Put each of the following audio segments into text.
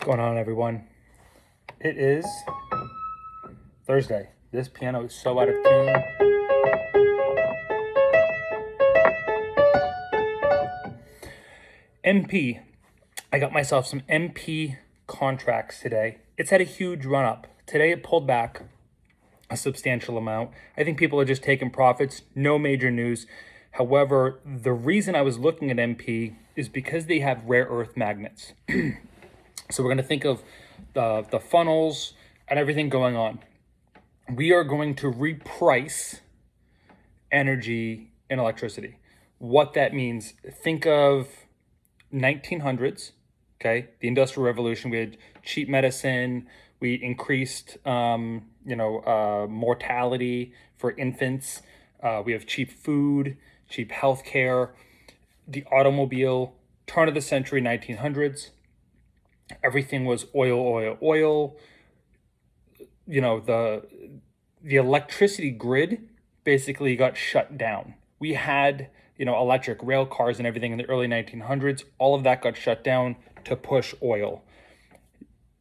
Going on, everyone? It is Thursday. This piano is so out of tune. MP. I got myself some MP contracts today. It's had a huge run up. Today it pulled back a substantial amount. I think people are just taking profits. No major news. However, the reason I was looking at MP is because they have rare earth magnets. So we're going to think of the funnels and everything going on. We are going to reprice energy and electricity. What that means, think of 1900s, okay? The Industrial Revolution, we had cheap medicine, we increased, mortality for infants. We have cheap food, cheap healthcare. The automobile, turn of the century, 1900s. Everything was oil. The electricity grid basically got shut down. We had, electric rail cars and everything in the early 1900s. All of that got shut down to push oil.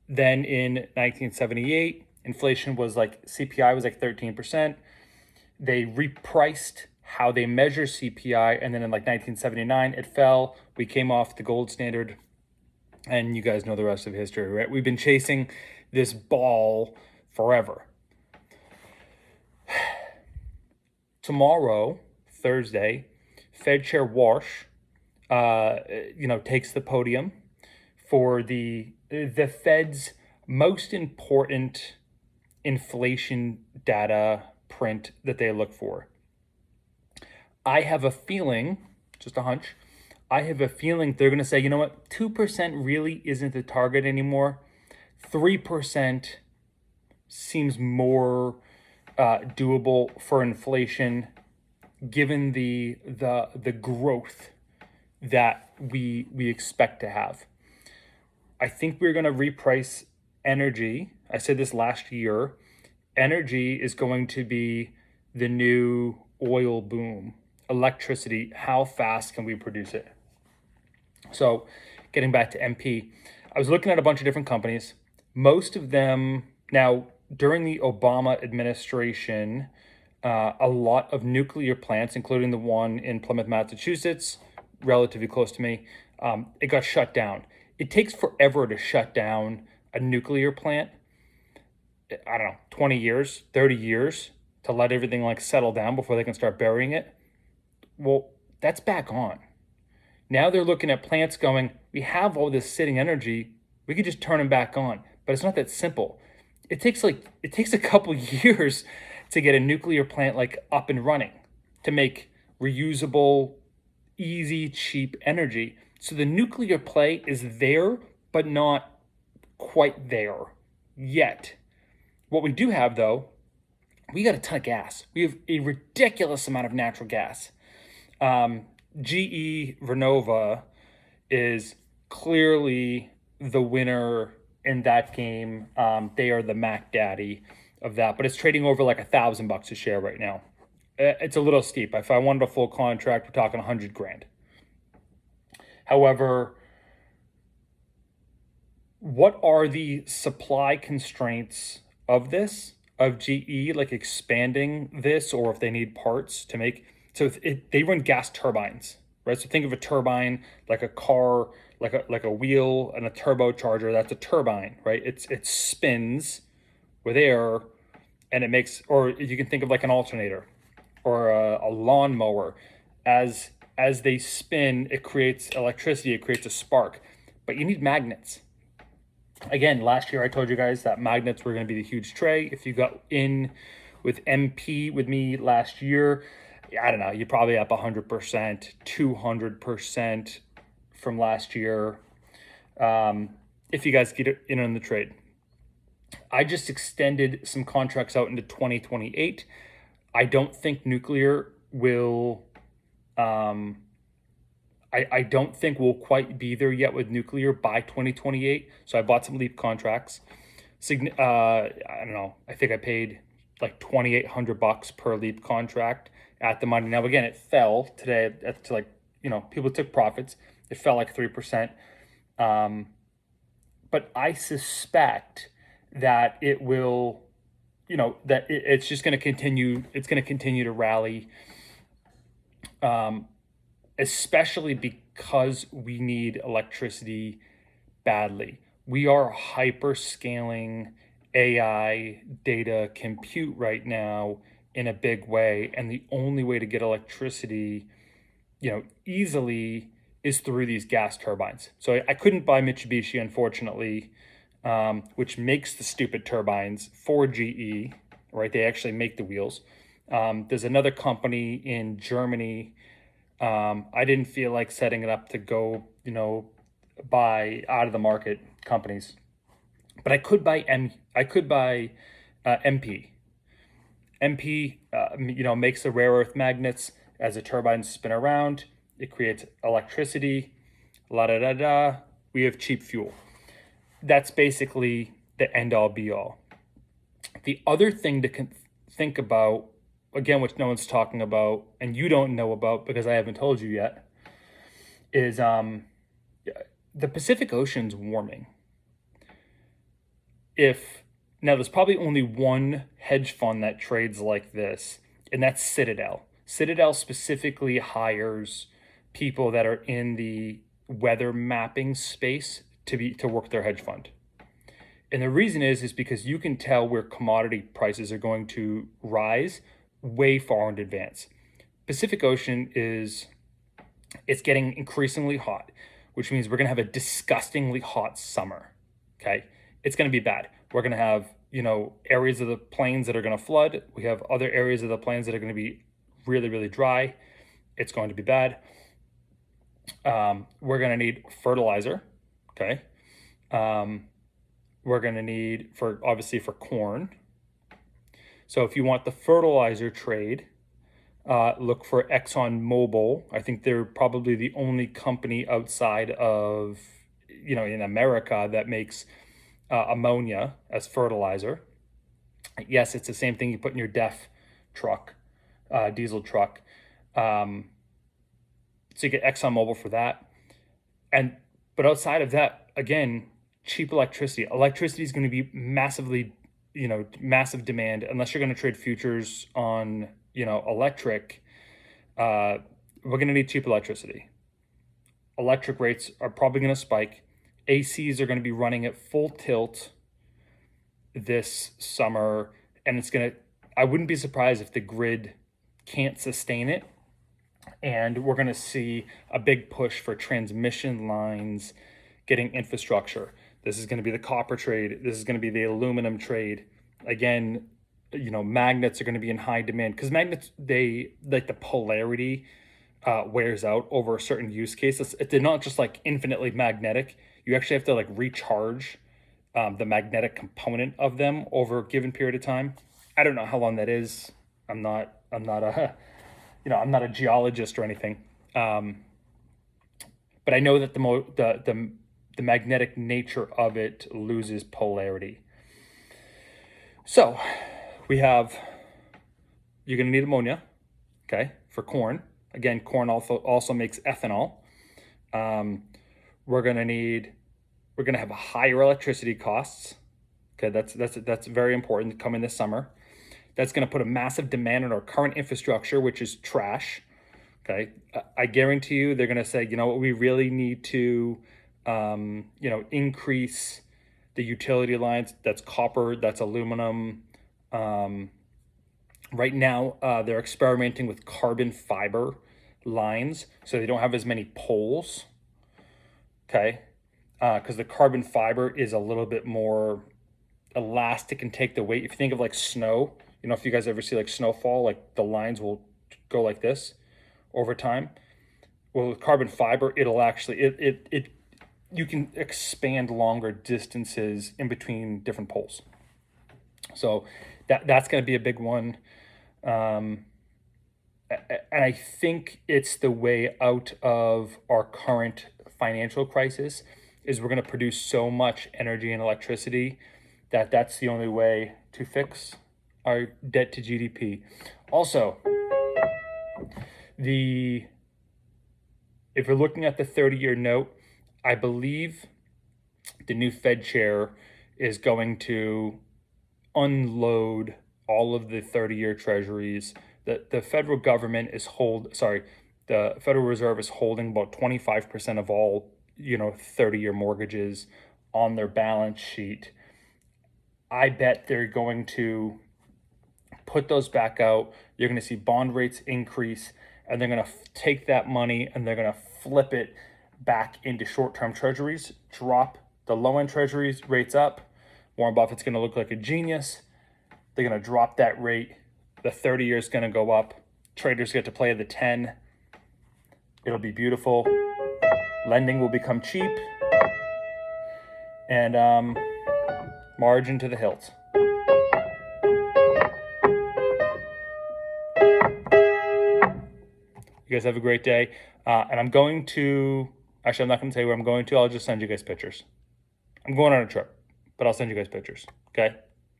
Then in 1978, inflation was CPI was 13%. They repriced how they measure CPI. And then in 1979, it fell. We came off the gold standard. And you guys know the rest of history, right? We've been chasing this ball forever. Tomorrow, Thursday, Fed Chair Walsh, takes the podium for the Fed's most important inflation data print that they look for. I have a feeling, just a hunch, I have a feeling they're going to say, 2% really isn't the target anymore. 3% seems more doable for inflation, given the growth that we expect to have. I think we're going to reprice energy. I said this last year. Energy is going to be the new oil boom. Electricity, how fast can we produce it? So getting back to MP, I was looking at a bunch of different companies. Most of them, now during the Obama administration, a lot of nuclear plants, including the one in Plymouth, Massachusetts, relatively close to me, it got shut down. It takes forever to shut down a nuclear plant. I don't know, 20 years, 30 years to let everything settle down before they can start burying it. Well, that's back on. Now they're looking at plants going, we have all this sitting energy, we could just turn them back on. But it's not that simple. It takes a couple years to get a nuclear plant up and running, to make reusable, easy, cheap energy. So the nuclear play is there, but not quite there yet. What we do have, though, we got a ton of gas. We have a ridiculous amount of natural gas. GE Vernova is clearly the winner in that game. They are the Mac Daddy of that, but it's trading over $1,000 a share right now. It's a little steep. If I wanted a full contract, we're talking 100 grand. However, what are the supply constraints of this, of GE, expanding this, or if they need parts to make? So they run gas turbines, right? So think of a turbine like a car, like a wheel and a turbocharger. That's a turbine, right? It spins with air, and it makes, or you can think of an alternator or a lawnmower. As they spin, it creates electricity. It creates a spark. But you need magnets. Again, last year I told you guys that magnets were going to be the huge tray. If you got in with MP with me last year, I don't know, you're probably up 100%, 200% from last year, if you guys get in on the trade. I just extended some contracts out into 2028. I don't think nuclear will, I don't think we'll quite be there yet with nuclear by 2028. So I bought some LEAP contracts. I don't know, I think I paid $2,800 per LEAP contract at the money. Now, again, it fell today to people took profits. It fell 3%. but I suspect that it will, that it's just going to continue. It's going to continue to rally, especially because we need electricity badly. We are hyper scaling AI data compute right now in a big way, and the only way to get electricity, easily is through these gas turbines. So I couldn't buy Mitsubishi, unfortunately, which makes the stupid turbines for GE, right? They actually make the wheels. There's another company in Germany. I didn't feel like setting it up to go, buy out of the market companies, but I could buy MP. MP, makes the rare earth magnets as the turbines spin around. It creates electricity. La da da da. We have cheap fuel. That's basically the end all be all. The other thing to think about, again, which no one's talking about and you don't know about because I haven't told you yet, is the Pacific Ocean's warming. Now there's probably only one hedge fund that trades like this, and that's Citadel. Citadel specifically hires people that are in the weather mapping space to work their hedge fund. And the reason is because you can tell where commodity prices are going to rise way far in advance. Pacific Ocean it's getting increasingly hot, which means we're going to have a disgustingly hot summer. Okay? It's going to be bad. We're going to have, areas of the plains that are going to flood. We have other areas of the plains that are going to be really, really dry. It's going to be bad. We're going to need fertilizer. Okay. We're going to need obviously for corn. So if you want the fertilizer trade, look for ExxonMobil. I think they're probably the only company outside of, in America that makes ammonia as fertilizer. Yes, it's the same thing you put in your DEF truck, diesel truck. So you get ExxonMobil for that. But outside of that, again, cheap electricity. Electricity is going to be massive demand unless you're going to trade futures on, electric. We're going to need cheap electricity. Electric rates are probably going to spike. ACs are going to be running at full tilt this summer, and I wouldn't be surprised if the grid can't sustain it. And we're going to see a big push for transmission lines getting infrastructure. This is going to be the copper trade. This is going to be the aluminum trade. Again, magnets are going to be in high demand because magnets, the polarity wears out over a certain use case. They're not just like infinitely magnetic. You actually have to recharge the magnetic component of them over a given period of time. I don't know how long that is. I'm not I'm not a geologist or anything. But I know that the magnetic nature of it loses polarity. So you're going to need ammonia, okay, for corn. Again, corn also makes ethanol. We're going to have higher electricity costs. Okay, that's very important coming this summer. That's going to put a massive demand on our current infrastructure, which is trash. Okay, I guarantee you they're going to say, we really need to, increase the utility lines. That's copper, that's aluminum. Right now, they're experimenting with carbon fiber lines, so they don't have as many poles. Okay, because the carbon fiber is a little bit more elastic and take the weight. If you think of snow, if you guys ever see snowfall, the lines will go like this over time. Well, with carbon fiber, it'll actually you can expand longer distances in between different poles. So that's going to be a big one. And I think it's the way out of our current financial crisis is we're going to produce so much energy and electricity that's the only way to fix our debt to GDP. Also, if you're looking at the 30-year note, I believe the new Fed chair is going to unload all of the 30-year treasuries. The federal government is the Federal Reserve is holding about 25% of all, 30-year mortgages on their balance sheet. I bet they're going to put those back out. You're going to see bond rates increase, and they're going to take that money and they're going to flip it back into short-term treasuries, drop the low-end treasuries rates up. Warren Buffett's going to look like a genius. They're going to drop that rate. The 30-year is going to go up. Traders get to play the 10. It'll be beautiful. Lending will become cheap. And margin to the hilt. You guys have a great day. And I'm going to, actually, I'm not going to tell you where I'm going to. I'll just send you guys pictures. I'm going on a trip, but I'll send you guys pictures. Okay?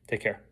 Take care.